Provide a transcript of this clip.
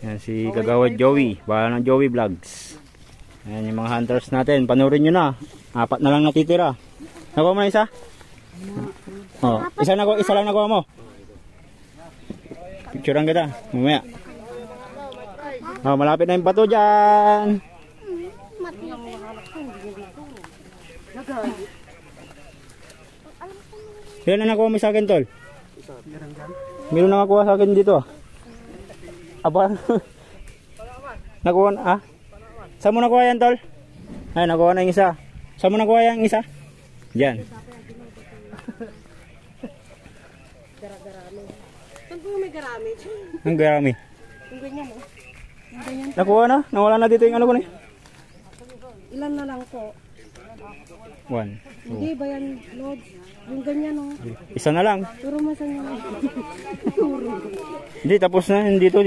Yan si Kagawad Joey, bahala ng Joey Vlogs. Ayan yung mga hunters natin, panoorin nyo na. 4 na lang natitira. Nakuha mo na isa? Oh, isa lang nakuha mo. Picturean kita, mamaya. Oh, malapit na yung bato dyan. Ilan na nakuha mo sa akin, tol? Meron na nakuha sa akin dito. Aba, nakuha na, saan mo nakuha yan, tol? Ay, nakuha na yung isa. Saan mo nakuha yung isa? Diyan. Saan po may garami? Ang garami. Yung ganyan mo. Yung ganyan. Nakuha na? Nawala na dito yung ano ko na. Ilan na lang po? 1. Hindi ba yan, Lods? Yung ganyan o. Isa na lang. Turo mo saan yung... Hindi, tapos na. Dito.